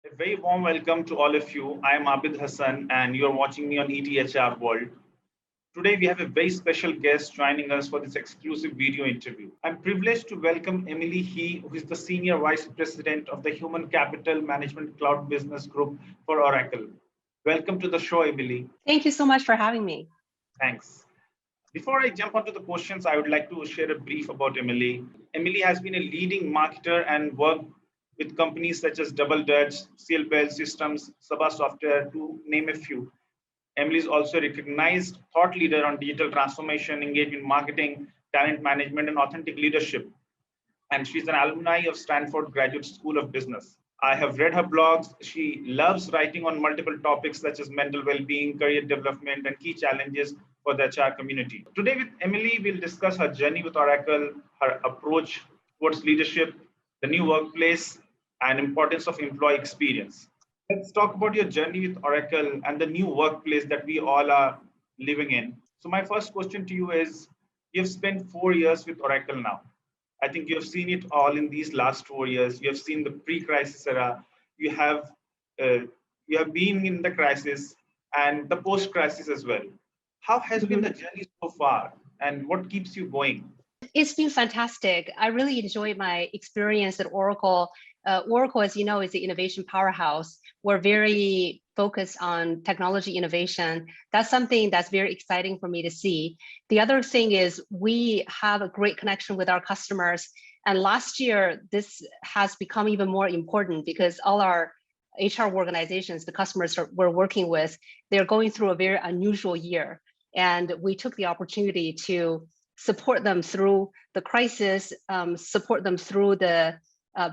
A very warm welcome to all of you. I am Abid Hasan and you're watching me on ETHRWorld. Today we have a very special guest joining us for this exclusive video interview. I'm privileged to welcome Emily He, who is the Senior Vice President of the Human Capital Management Cloud Business Group for Oracle. Welcome to the show, Emily. Thank you so much for having me. Thanks. Before I jump onto the questions, I would like to share a brief about Emily. Emily has been a leading marketer and worked with companies such as Double Dutch, Bell Systems, Sabah Software, to name a few. Emily is also a recognized thought leader on digital transformation, engaged in marketing, talent management, and authentic leadership. And she's an alumni of Stanford Graduate School of Business. I have read her blogs. She loves writing on multiple topics such as mental well-being, career development, and key challenges for the HR community. Today with Emily, we'll discuss her journey with Oracle, her approach towards leadership, the new workplace, and importance of employee experience. Let's talk about your journey with Oracle and the new workplace that we all are living in. So my first question to you is, you've spent 4 years with Oracle now. I think you have seen it all in these last 4 years. You have seen the pre-crisis era. You have been in the crisis and the post-crisis as well. How has been the journey so far, and what keeps you going? It's been fantastic. I really enjoyed my experience at Oracle. Oracle, as you know, is the innovation powerhouse. We're very focused on technology innovation. That's something that's very exciting for me to see. The other thing is we have a great connection with our customers. And last year, this has become even more important because all our HR organizations, the customers we're working with, they're going through a very unusual year. And we took the opportunity to support them through the crisis, support them through the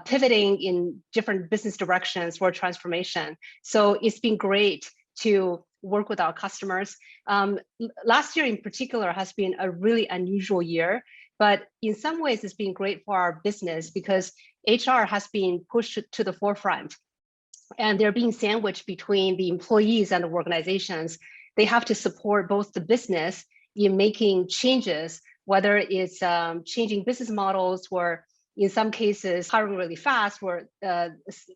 pivoting in different business directions for transformation. So it's been great to work with our customers. Last year in particular has been a really unusual year, but in some ways it's been great for our business because HR has been pushed to the forefront and they're being sandwiched between the employees and the organizations. They have to support both the business in making changes, whether it's changing business models or in some cases hiring really fast, or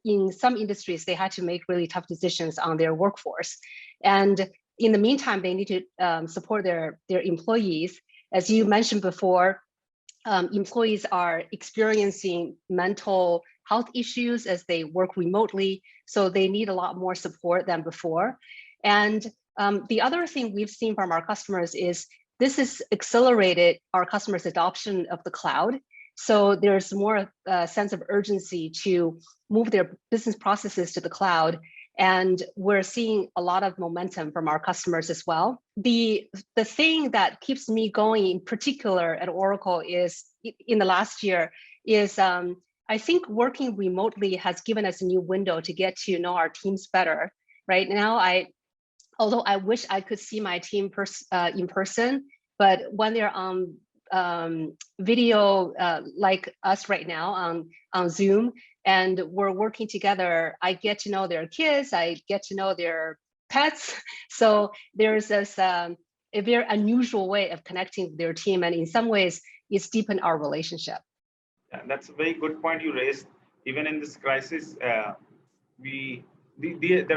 in some industries, they had to make really tough decisions on their workforce. And in the meantime, they need to support their employees. As you mentioned before, employees are experiencing mental health issues as they work remotely, so they need a lot more support than before. And the other thing we've seen from our customers is this has accelerated our customers' adoption of the cloud. So there's more sense of urgency to move their business processes to the cloud. And we're seeing a lot of momentum from our customers as well. The thing that keeps me going in particular at Oracle is in the last year is I think working remotely has given us a new window to get to know our teams better. Right now, although I wish I could see my team in person, but when they're on video like us right now on Zoom, and we're working together, I get to know their kids, I get to know their pets. So there's this a very unusual way of connecting with their team, and in some ways, it's deepened our relationship. Yeah, that's a very good point you raised. Even in this crisis, there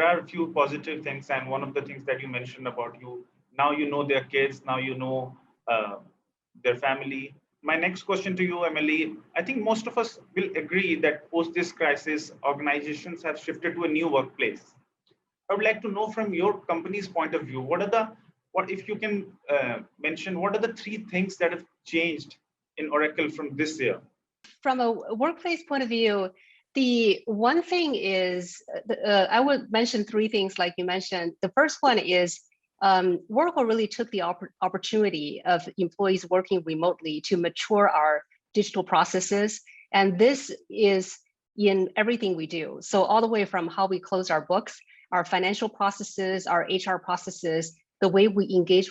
are a few positive things, and one of the things that you mentioned about now you know their kids, now you know their family. My next question to you, Emily, I think most of us will agree that post this crisis, organizations have shifted to a new workplace. I would like to know from your company's point of view, if you can mention, what are the 3 things that have changed in Oracle from this year? From a workplace point of view, the one thing is, I would mention 3 things like you mentioned. The first one is Oracle really took the opportunity of employees working remotely to mature our digital processes. And this is in everything we do. So all the way from how we close our books, our financial processes, our HR processes, the way we engage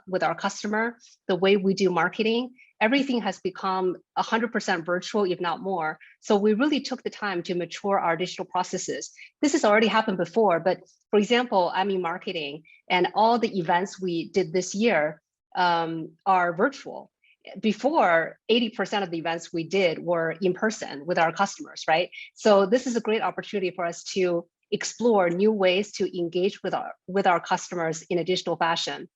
with our customer, the way we do marketing, everything has become 100% virtual, if not more. So we really took the time to mature our digital processes. This has already happened before, but for example, I'm in marketing and all the events we did this year are virtual. Before, 80% of the events we did were in person with our customers, right? So this is a great opportunity for us to explore new ways to engage with our customers in a digital fashion.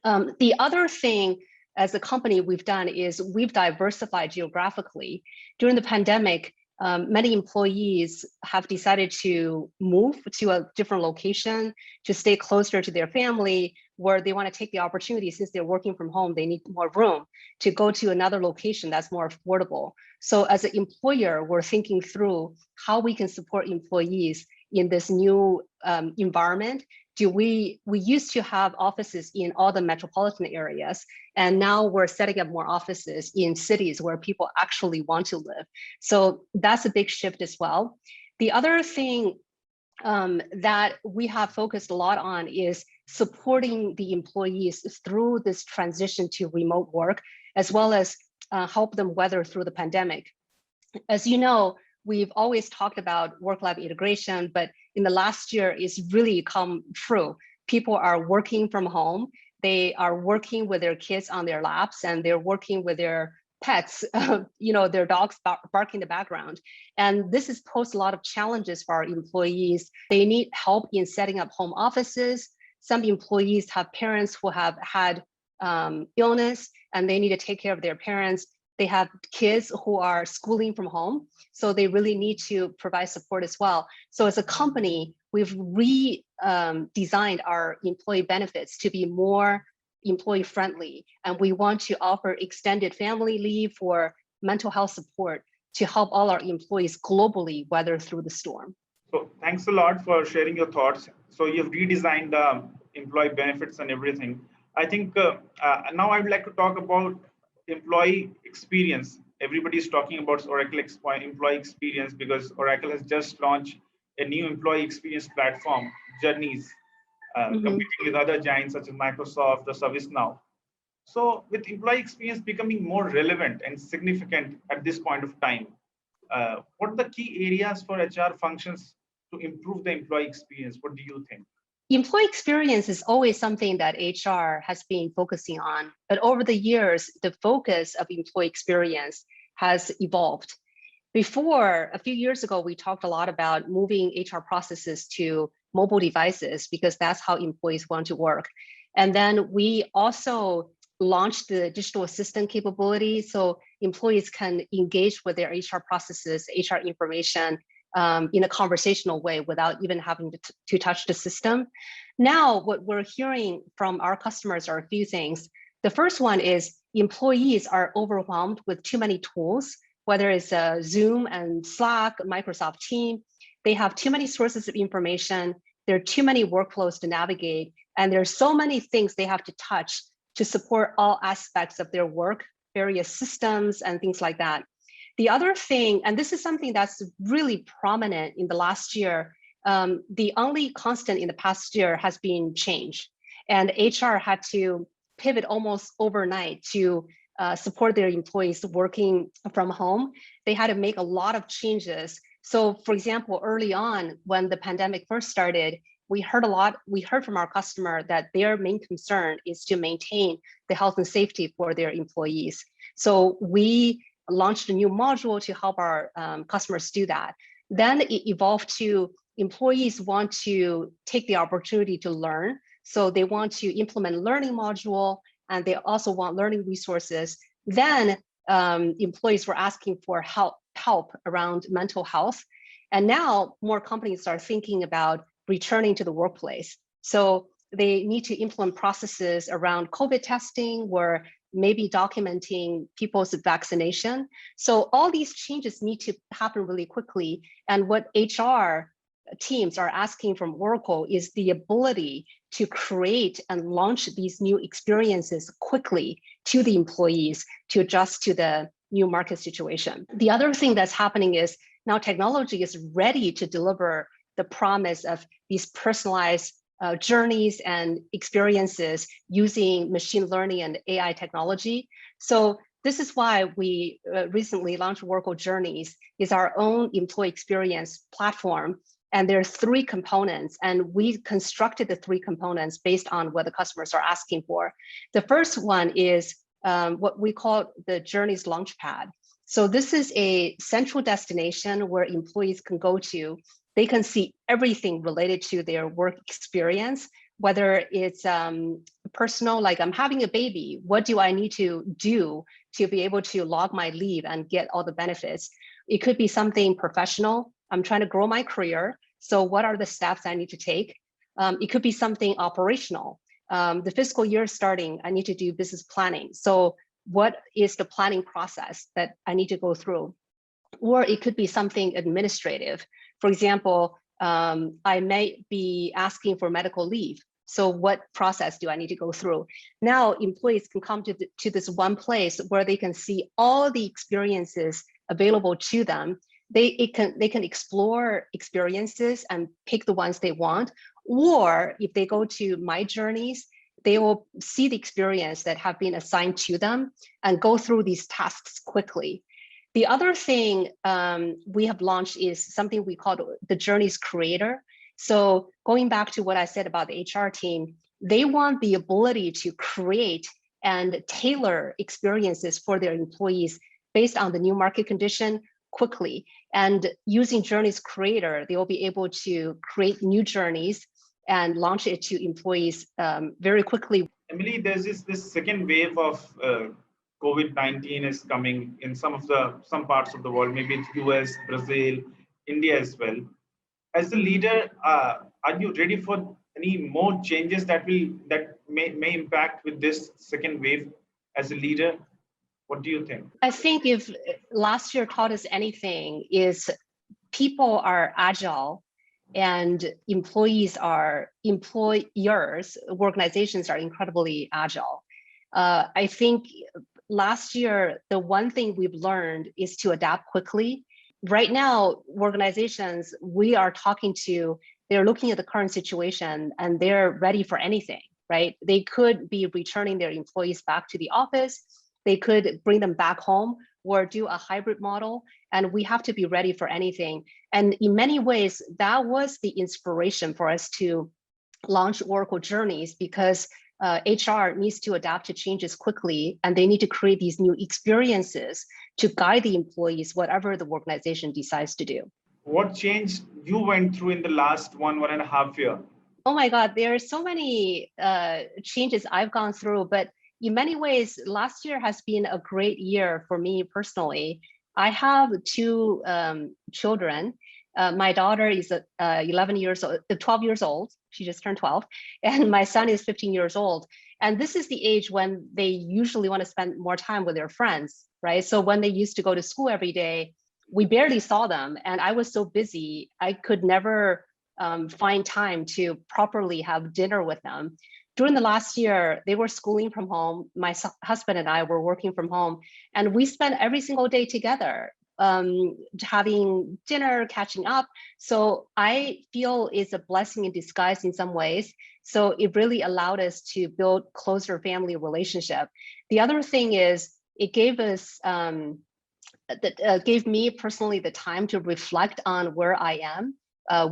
The other thing as a company we've done is we've diversified geographically. During the pandemic, many employees have decided to move to a different location to stay closer to their family, where they want to take the opportunity, since they're working from home, they need more room to go to another location that's more affordable. So as an employer, we're thinking through how we can support employees in this new environment. We used to have offices in all the metropolitan areas, and now we're setting up more offices in cities where people actually want to live. So that's a big shift as well. The other thing that we have focused a lot on is supporting the employees through this transition to remote work, as well as help them weather through the pandemic. As you know, we've always talked about work-life integration, but in the last year, it's really come true. People are working from home. They are working with their kids on their laps, and they're working with their pets, their dogs bark in the background. And this has posed a lot of challenges for our employees. They need help in setting up home offices. Some employees have parents who have had illness, and they need to take care of their parents. They have kids who are schooling from home, so they really need to provide support as well. So as a company, we've redesigned our employee benefits to be more employee friendly, and we want to offer extended family leave for mental health support to help all our employees globally weather through the storm. So thanks a lot for sharing your thoughts. So you've redesigned the employee benefits and everything. I think now I would like to talk about employee experience. Everybody's talking about Oracle employee experience because Oracle has just launched a new employee experience platform, Journeys, competing with other giants such as Microsoft or ServiceNow. So with employee experience becoming more relevant and significant at this point of time, what are the key areas for HR functions to improve the employee experience? What do you think? Employee experience is always something that HR has been focusing on, but over the years, the focus of employee experience has evolved. Before, a few years ago, we talked a lot about moving HR processes to mobile devices because that's how employees want to work. And then we also launched the digital assistant capability so employees can engage with their HR processes, HR information, in a conversational way without even having to touch the system. Now, what we're hearing from our customers are a few things. The first one is employees are overwhelmed with too many tools, whether it's Zoom and Slack, Microsoft Teams. They have too many sources of information. There are too many workflows to navigate, and there's so many things they have to touch to support all aspects of their work, various systems and things like that. The other thing, and this is something that's really prominent in the last year, the only constant in the past year has been change. And HR had to pivot almost overnight to support their employees working from home. They had to make a lot of changes. So for example, early on when the pandemic first started, we heard from our customer that their main concern is to maintain the health and safety for their employees. So we launched a new module to help our customers do that. Then it evolved to employees want to take the opportunity to learn. So they want to implement a learning module, and they also want learning resources. Then employees were asking for help around mental health. And now more companies are thinking about returning to the workplace. So they need to implement processes around COVID testing, where maybe documenting people's vaccination. So all these changes need to happen really quickly. And what HR teams are asking from Oracle is the ability to create and launch these new experiences quickly to the employees to adjust to the new market situation. The other thing that's happening is now technology is ready to deliver the promise of these personalized journeys and experiences using machine learning and AI technology. So this is why we recently launched Oracle Journeys, is our own employee experience platform. And there are 3 components, and we constructed the 3 components based on what the customers are asking for. The first one is what we call the Journeys Launchpad. So this is a central destination where employees can go to they can see everything related to their work experience, whether it's personal, like I'm having a baby, what do I need to do to be able to log my leave and get all the benefits? It could be something professional. I'm trying to grow my career. So what are the steps I need to take? It could be something operational. The fiscal year starting, I need to do business planning. So what is the planning process that I need to go through? Or it could be something administrative. For example, I may be asking for medical leave. So what process do I need to go through? Now employees can come to this one place where they can see all the experiences available to them. They can explore experiences and pick the ones they want. Or if they go to My Journeys, they will see the experience that have been assigned to them and go through these tasks quickly. The other thing we have launched is something we call the Journeys Creator. So going back to what I said about the HR team, they want the ability to create and tailor experiences for their employees based on the new market condition quickly. And using Journeys Creator, they will be able to create new journeys and launch it to employees very quickly. Emily, there's this second wave of COVID-19 is coming in some parts of the world, maybe it's US, Brazil, India as well. As a leader, are you ready for any more changes that may impact with this second wave? As a leader, what do you think? I think if last year taught us anything, is people are agile and employers, organizations are incredibly agile. I think last year, the one thing we've learned is to adapt quickly. Right now, organizations we are talking to, they're looking at the current situation and they're ready for anything, right? They could be returning their employees back to the office. They could bring them back home or do a hybrid model. And we have to be ready for anything. And in many ways, that was the inspiration for us to launch Oracle Journeys, because HR needs to adapt to changes quickly, and they need to create these new experiences to guide the employees, whatever the organization decides to do. What change you went through in the last 1.5 years? Oh my God, there are so many changes I've gone through, but in many ways, last year has been a great year for me personally. I have two children. My daughter is 12 years old. She just turned 12. And my son is 15 years old. And this is the age when they usually want to spend more time with their friends, right? So when they used to go to school every day, we barely saw them. And I was so busy, I could never find time to properly have dinner with them. During the last year, they were schooling from home. My husband and I were working from home, and we spent every single day together, having dinner, catching up. So I feel it's a blessing in disguise in some ways. So it really allowed us to build closer family relationship. The other thing is it gave us, gave me personally the time to reflect on where I am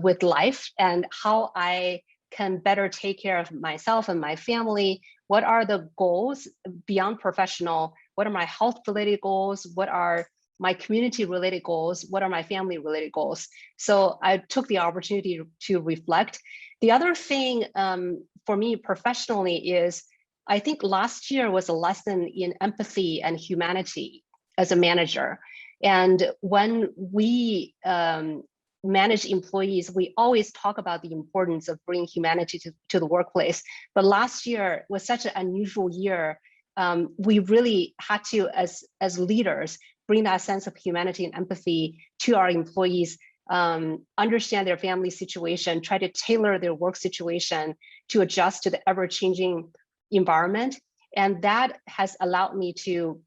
with life and how I can better take care of myself and my family. What are the goals beyond professional? What are my health related goals? What are my community related goals? What are my family related goals? So I took the opportunity to reflect. The other thing for me professionally is, I think last year was a lesson in empathy and humanity as a manager. And when we manage employees, we always talk about the importance of bringing humanity to the workplace. But last year was such an unusual year. We really had to, as leaders, bring that sense of humanity and empathy to our employees, understand their family situation, try to tailor their work situation to adjust to the ever-changing environment. And that has allowed me to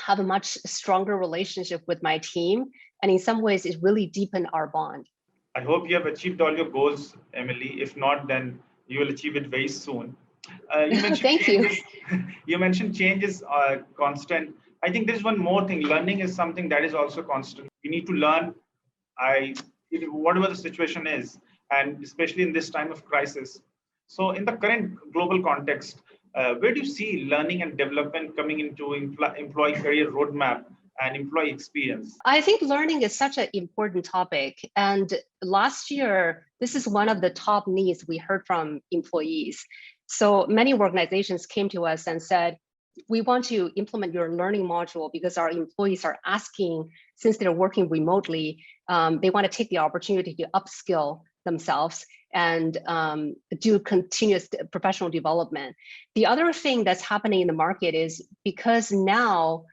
have a much stronger relationship with my team. And in some ways, it really deepened our bond. I hope you have achieved all your goals, Emily. If not, then you will achieve it very soon. You mentioned Thank changes. you. You mentioned changes are constant. I think there's one more thing. Learning is something that is also constant. You need to learn, whatever the situation is, and especially in this time of crisis. So in the current global context, where do you see learning and development coming into employee career roadmap and employee experience? I think learning is such an important topic. And last year, this is one of the top needs we heard from employees. So many organizations came to us and said, we want to implement your learning module because our employees are asking, since they're working remotely, they want to take the opportunity to upskill themselves and do continuous professional development. The other thing that's happening in the market is because now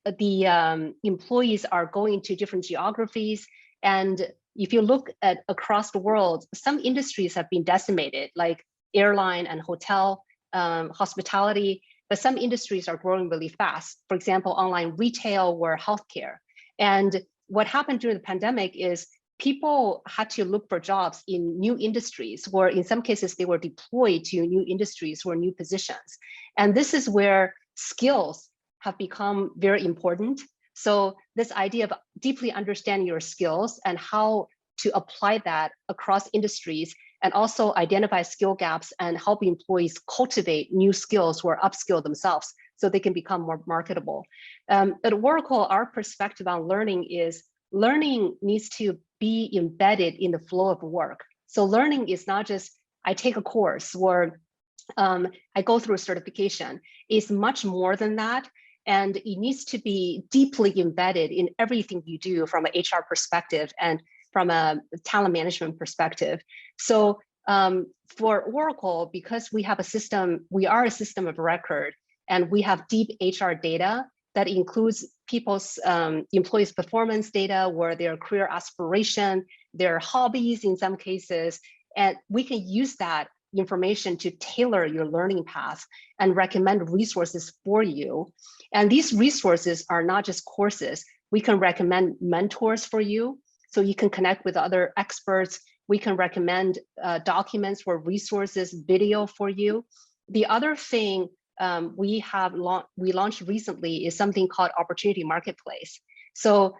the employees are going to different geographies. And if you look at across the world, some industries have been decimated, like airline and hotel, hospitality, but some industries are growing really fast. For example, online retail or healthcare. And what happened during the pandemic is people had to look for jobs in new industries, or in some cases, they were deployed to new industries or new positions. And this is where skills have become very important. So this idea of deeply understanding your skills and how to apply that across industries, and also identify skill gaps and help employees cultivate new skills or upskill themselves so they can become more marketable. At Oracle, our perspective on learning is learning needs to be embedded in the flow of work. So learning is not just I take a course or I go through a certification. It's much more than that. And it needs to be deeply embedded in everything you do from an HR perspective and from a talent management perspective. So for Oracle, because we have a system, we are a system of record, and we have deep HR data that includes people's employees' performance data, or their career aspiration, their hobbies in some cases, and we can use that information to tailor your learning path and recommend resources for you. And these resources are not just courses. We can recommend mentors for you, so you can connect with other experts. We can recommend documents or resources, video for you. The other thing we launched recently is something called Opportunity Marketplace. So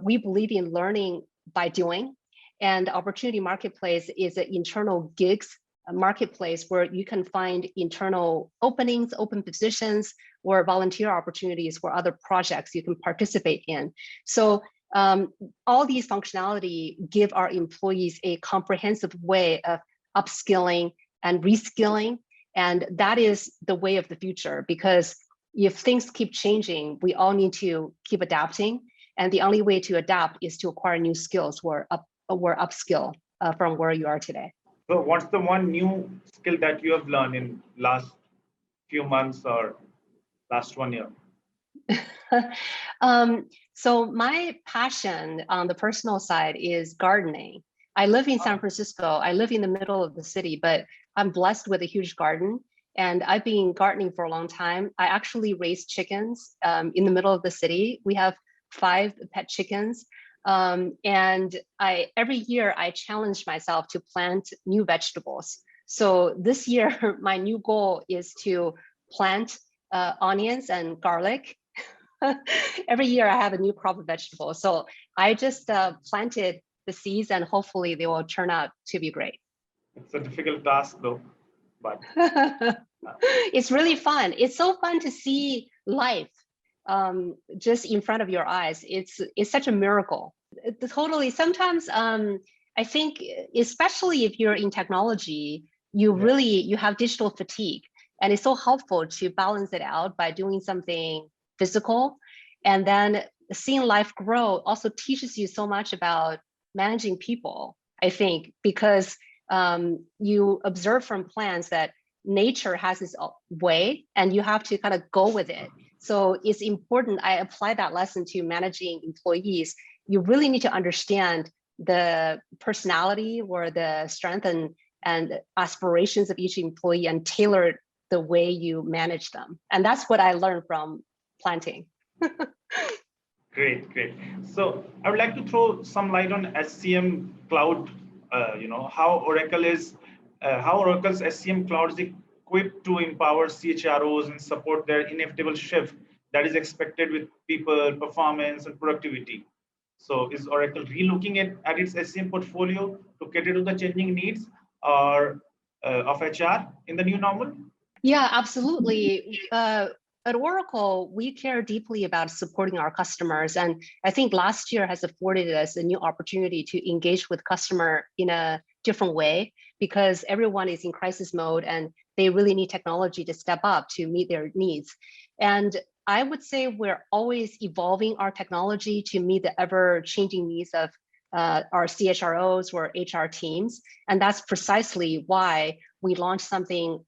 we believe in learning by doing, and Opportunity Marketplace is an internal gigs marketplace where you can find internal openings, open positions, or volunteer opportunities for other projects you can participate in. So all these functionality give our employees a comprehensive way of upskilling and reskilling. And that is the way of the future, because if things keep changing, we all need to keep adapting. And the only way to adapt is to acquire new skills or upskill from where you are today. So what's the one new skill that you have learned in last few months or last 1 year? So my passion on the personal side is gardening. I live in San Francisco. I live in the middle of the city, but I'm blessed with a huge garden. And I've been gardening for a long time. I actually raise chickens in the middle of the city. We have 5 pet chickens. And every year I challenge myself to plant new vegetables. So this year, my new goal is to plant onions and garlic. Every year I have a new crop of vegetables. So I just planted the seeds, and hopefully they will turn out to be great. It's a difficult task though, but it's really fun. It's so fun to see life just in front of your eyes. It's such a miracle. Totally. Sometimes I think, especially if you're in technology, you have digital fatigue, and it's so helpful to balance it out by doing something physical. And then seeing life grow also teaches you so much about managing people, I think, because you observe from plants that nature has its way and you have to kind of go with it. So it's important. I apply that lesson to managing employees. You really need to understand the personality or the strength and aspirations of each employee and tailor the way you manage them. And that's what I learned from planting. Great, great. So I would like to throw some light on SCM Cloud. How Oracle's SCM Cloud is equipped to empower CHROs and support their inevitable shift that is expected with people, performance, and productivity. So is Oracle relooking at its SCM portfolio to cater to the changing needs of HR in the new normal? Yeah, absolutely. at Oracle, we care deeply about supporting our customers. And I think last year has afforded us a new opportunity to engage with customer in a different way, because everyone is in crisis mode and they really need technology to step up to meet their needs. And I would say we're always evolving our technology to meet the ever-changing needs of our CHROs or HR teams. And that's precisely why we launched something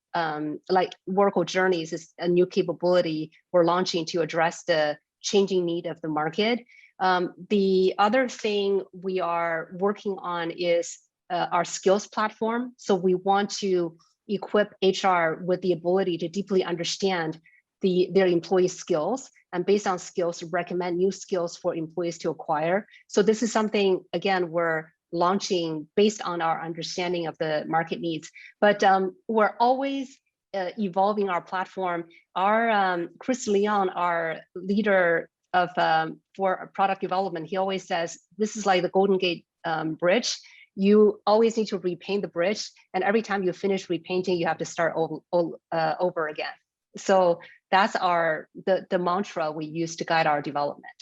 like Oracle Journeys is a new capability we're launching to address the changing need of the market. The other thing we are working on is our skills platform. So we want to equip HR with the ability to deeply understand their employee skills, and based on skills, recommend new skills for employees to acquire. So this is something, again, we're launching based on our understanding of the market needs. But we're always evolving our platform. Our Chris Leon, our leader of for product development, he always says, this is like the Golden Gate Bridge. You always need to repaint the bridge, and every time you finish repainting, you have to start over again. So that's the mantra we use to guide our development.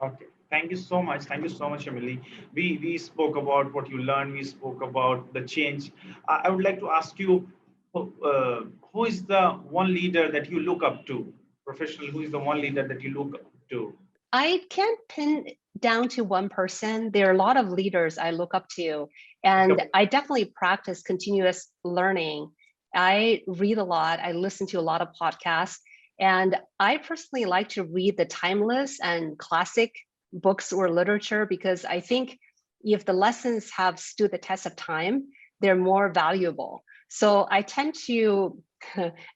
Okay, thank you so much. Thank you so much, Emily. We spoke about what you learned. We spoke about the change. I would like to ask you, who is the one leader that you look up to? Professional, who is the one leader that you look up to? I can't pin down to one person. There are a lot of leaders I look up to, and Okay. I definitely practice continuous learning. I read a lot. I listen to a lot of podcasts, and I personally like to read the timeless and classic books or literature, because I think if the lessons have stood the test of time, they're more valuable. So I tend to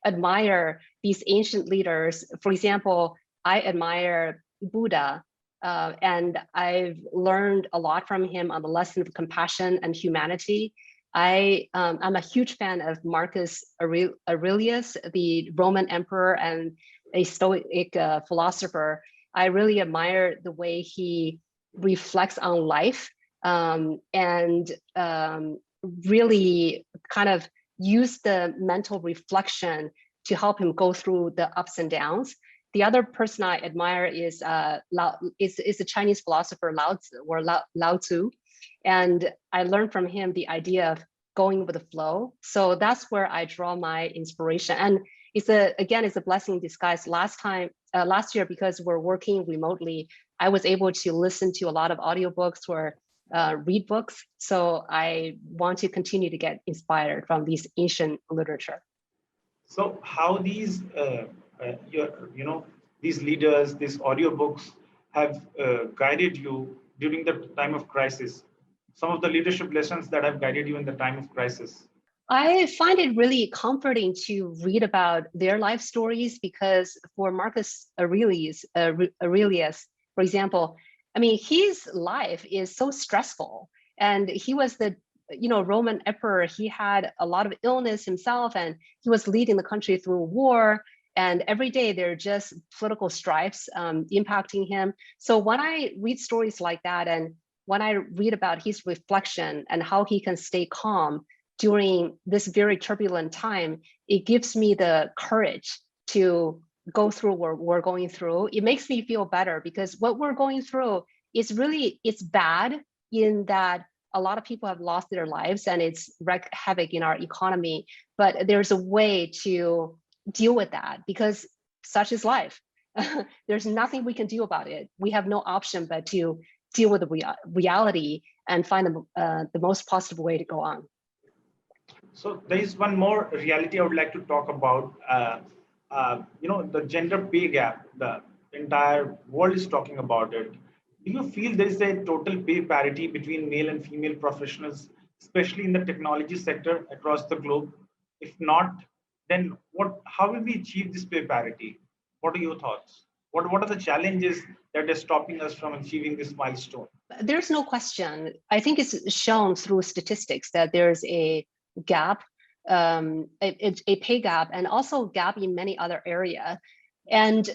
admire these ancient leaders. For example, I admire Buddha, and I've learned a lot from him on the lesson of compassion and humanity. I'm a huge fan of Marcus Aurelius, the Roman emperor and a Stoic philosopher. I really admire the way he reflects on life, and really kind of use the mental reflection to help him go through the ups and downs. The other person I admire is the Chinese philosopher Lao Tzu. And I learned from him the idea of going with the flow. So that's where I draw my inspiration. And it's a blessing in disguise. Last year, because we're working remotely, I was able to listen to a lot of audiobooks or read books. So I want to continue to get inspired from these ancient literature. So how these these leaders, these audiobooks have guided you during the time of crisis? Some of the leadership lessons that have guided you in the time of crisis. I find it really comforting to read about their life stories, because for Marcus Aurelius, for example, I mean, his life is so stressful, and he was the Roman emperor. He had a lot of illness himself, and he was leading the country through war. And every day there are just political strifes impacting him. So when I read stories like that, and when I read about his reflection and how he can stay calm during this very turbulent time, it gives me the courage to go through what we're going through. It makes me feel better, because what we're going through is it's bad in that a lot of people have lost their lives and it's wreaked havoc in our economy. But there's a way to deal with that, because such is life. There's nothing we can do about it. We have no option but to deal with the reality and find the most positive way to go on. So there is one more reality I would like to talk about. The gender pay gap. The entire world is talking about it. Do you feel there is a total pay parity between male and female professionals, especially in the technology sector across the globe? If not, then how will we achieve this pay parity? What are your thoughts? What are the challenges that are stopping us from achieving this milestone? There's no question. I think it's shown through statistics that there's a gap, a pay gap, and also gap in many other areas. And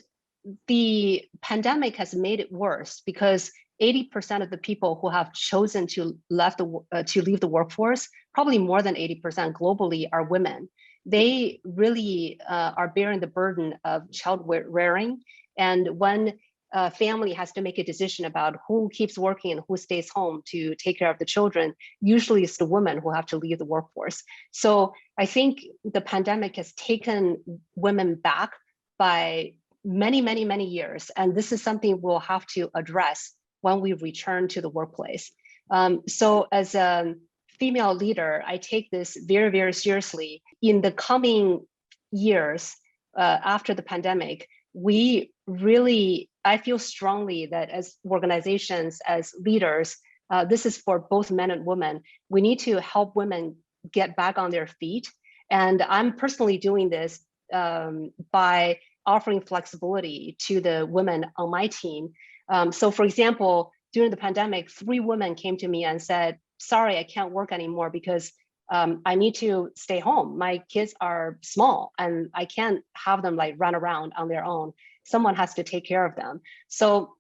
the pandemic has made it worse, because 80% of the people who have chosen to leave the workforce, probably more than 80% globally, are women. they really are bearing the burden of child rearing. And when a family has to make a decision about who keeps working and who stays home to take care of the children, usually it's the women who have to leave the workforce. So I think the pandemic has taken women back by many, many, many years. And this is something we'll have to address when we return to the workplace. So as a female leader, I take this very, very seriously. In the coming years after the pandemic, I feel strongly that as organizations, as leaders, this is for both men and women, we need to help women get back on their feet. And I'm personally doing this by offering flexibility to the women on my team. So for example, during the pandemic, 3 women came to me and said, sorry, I can't work anymore because I need to stay home. My kids are small and I can't have them like run around on their own. Someone has to take care of them. So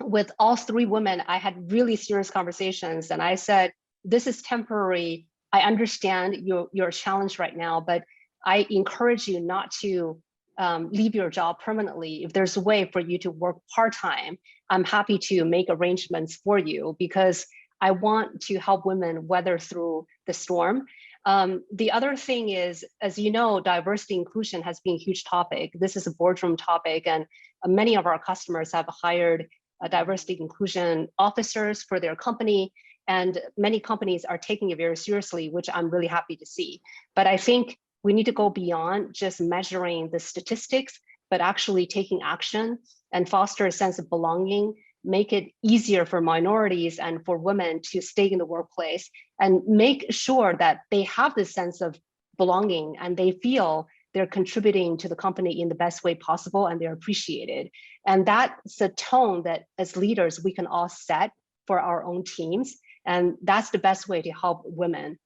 with all 3 women, I had really serious conversations and I said, this is temporary. I understand your challenge right now, but I encourage you not to leave your job permanently. If there's a way for you to work part-time, I'm happy to make arrangements for you because I want to help women weather through the storm. The other thing is, as you know, diversity inclusion has been a huge topic. This is a boardroom topic, and many of our customers have hired diversity inclusion officers for their company, and many companies are taking it very seriously, which I'm really happy to see. But I think we need to go beyond just measuring the statistics, but actually taking action and foster a sense of belonging, make it easier for minorities and for women to stay in the workplace and make sure that they have this sense of belonging and they feel they're contributing to the company in the best way possible and they're appreciated. And that's a tone that as leaders, we can all set for our own teams. And that's the best way to help women.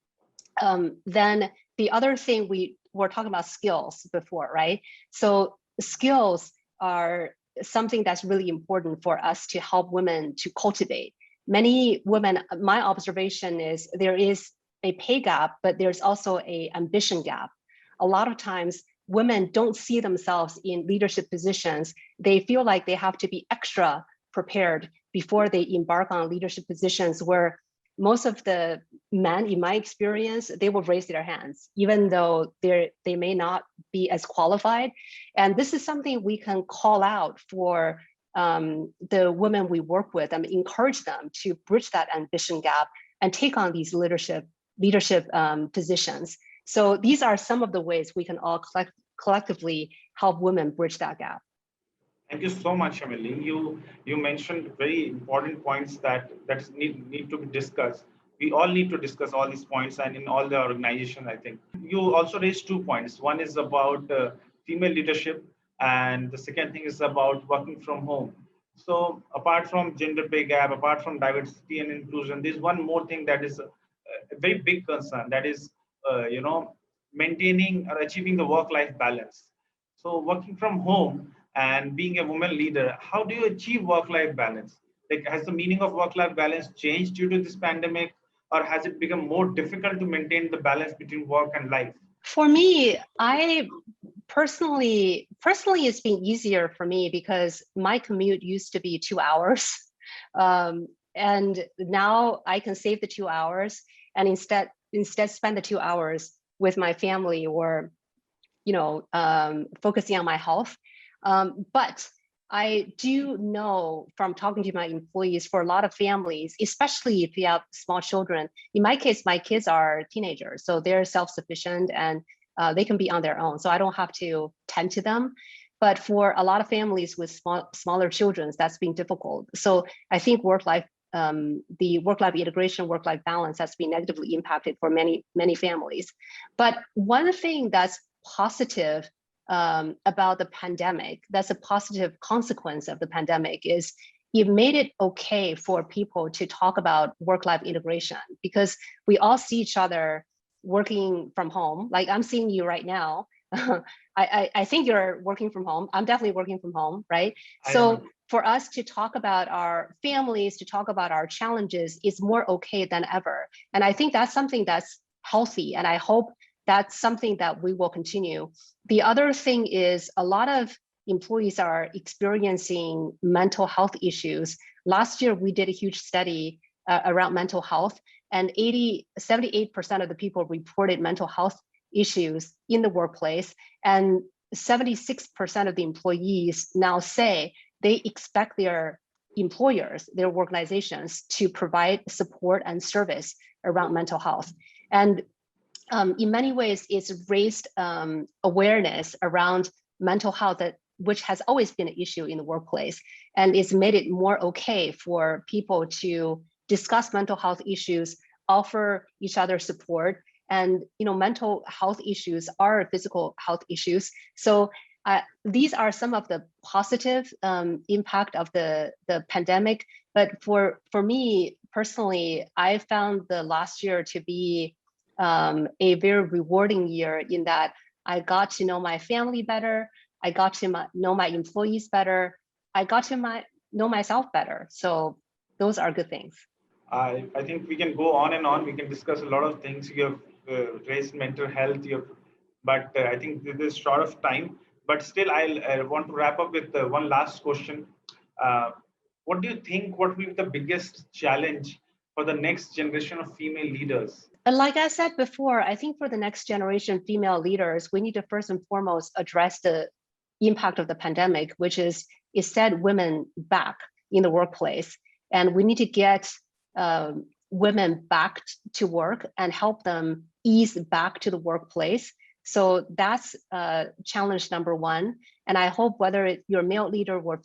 Then the other thing we were talking about skills before, right? So skills are something that's really important for us to help women to cultivate. Many women, my observation is there is a pay gap, but there's also an ambition gap. A lot of times women don't see themselves in leadership positions. They feel like they have to be extra prepared before they embark on leadership positions where most of the men, in my experience, they will raise their hands, even though they may not be as qualified. And this is something we can call out for the women we work with and encourage them to bridge that ambition gap and take on these leadership positions. So these are some of the ways we can all collectively help women bridge that gap. Thank you so much, Emily. You mentioned very important points that need to be discussed. We all need to discuss all these points, and in all the organization, I think. You also raised 2 points. One is about female leadership, and the second thing is about working from home. So apart from gender pay gap, apart from diversity and inclusion, there's one more thing that is a very big concern. That is, maintaining or achieving the work-life balance. So working from home and being a woman leader, how do you achieve work-life balance? Like, has the meaning of work-life balance changed due to this pandemic, or has it become more difficult to maintain the balance between work and life? For me, I personally, it's been easier for me because my commute used to be 2 hours. And now I can save the 2 hours and instead spend the 2 hours with my family or, focusing on my health. But I do know from talking to my employees, for a lot of families, especially if you have small children, in my case, my kids are teenagers, so they're self-sufficient and they can be on their own. So I don't have to tend to them. But for a lot of families with smaller children, that's been difficult. So I think the work-life integration, work-life balance has been negatively impacted for many, many families. But one thing that's positive about the pandemic, that's a positive consequence of the pandemic, is it made it okay for people to talk about work-life integration because we all see each other working from home. Like I'm seeing you right now. I think you're working from home. I'm definitely working from home, right? So for us to talk about our families, to talk about our challenges is more okay than ever. And I think that's something that's healthy. And I hope that's something that we will continue. The other thing is a lot of employees are experiencing mental health issues. Last year, we did a huge study around mental health, and 78% of the people reported mental health issues in the workplace, and 76% of the employees now say they expect their employers, their organizations, to provide support and service around mental health. And in many ways, it's raised awareness around mental health, which has always been an issue in the workplace, and it's made it more okay for people to discuss mental health issues, offer each other support. And mental health issues are physical health issues. So these are some of the positive impact of the pandemic. But for me personally, I found the last year to be a very rewarding year in that I got to know my family better. I got to know my employees better. I got to know myself better. So those are good things. I think we can go on and on. We can discuss a lot of things. You have raised mental health, but I think this is short of time. But still, I want to wrap up with one last question. What do you think? What will be the biggest challenge for the next generation of female leaders? Like I said before, I think for the next generation female leaders, we need to first and foremost address the impact of the pandemic, which is it set women back in the workplace. And we need to get women back to work and help them ease back to the workplace. So that's challenge number one. And I hope whether you're a male leader or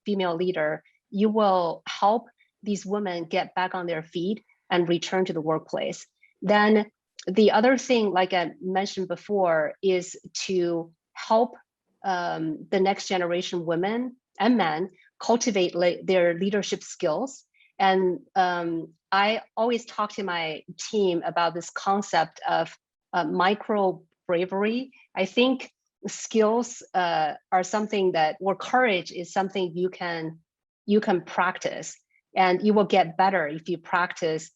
female leader, you will help these women get back on their feet and return to the workplace. Then the other thing, like I mentioned before, is to help the next generation women and men cultivate their leadership skills. And I always talk to my team about this concept of micro bravery. I think skills are something or courage is something you can practice, and you will get better if you practice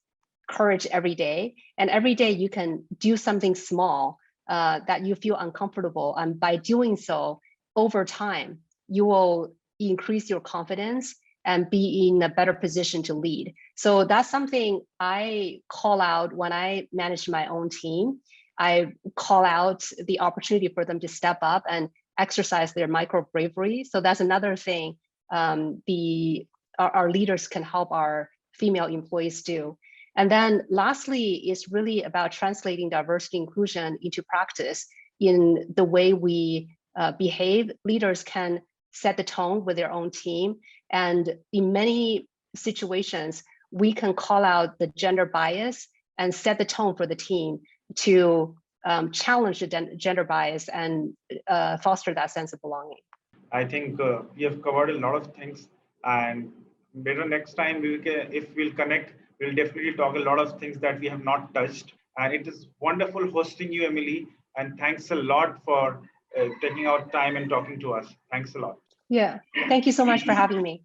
courage every day. And every day you can do something small that you feel uncomfortable. And by doing so, over time, you will increase your confidence and be in a better position to lead. So that's something I call out when I manage my own team. I call out the opportunity for them to step up and exercise their micro bravery. So that's another thing our leaders can help our female employees do. And then lastly, is really about translating diversity inclusion into practice in the way we behave. Leaders can set the tone with their own team. And in many situations, we can call out the gender bias and set the tone for the team to challenge the gender bias and foster that sense of belonging. I think we have covered a lot of things, and better next time if we'll connect, we'll definitely talk a lot of things that we have not touched. And it is wonderful hosting you, Emily. And thanks a lot for taking out time and talking to us. Thanks a lot. Yeah, thank you so much for having me.